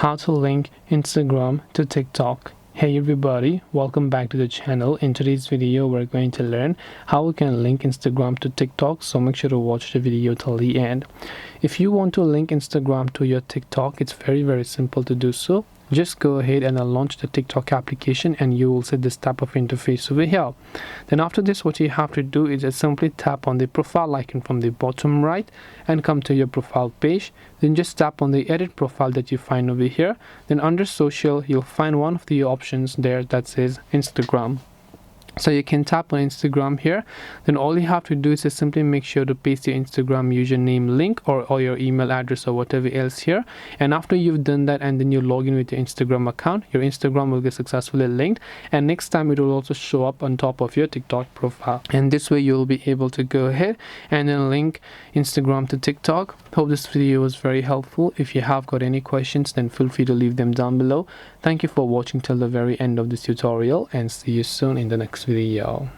how to link Instagram to TikTok. Hey everybody, welcome back to the channel. In today's video we're going to learn how we can link Instagram to TikTok, so make sure to watch the video till the end. If you want to link Instagram to your TikTok, it's very simple to do so. Just go ahead and launch the TikTok application and you will see this type of interface over here. Then after this, what you have to do is just simply tap on the profile icon from the bottom right and come to your profile page. Then just tap on the edit profile that you find over here. Then under social, you'll find one of the options there that says Instagram. So you can tap on Instagram here. Then all you have to do is just simply make sure to paste your Instagram username link or your email address or whatever else here. And after you've done that and then you log in with your Instagram account, your Instagram will get successfully linked, and next time it will also show up on top of your TikTok profile. And this way you'll be able to go ahead and then link Instagram to TikTok. Hope this video was very helpful. If you have got any questions, then feel free to leave them down below. Thank you for watching till the very end of this tutorial, and see you soon in the next video.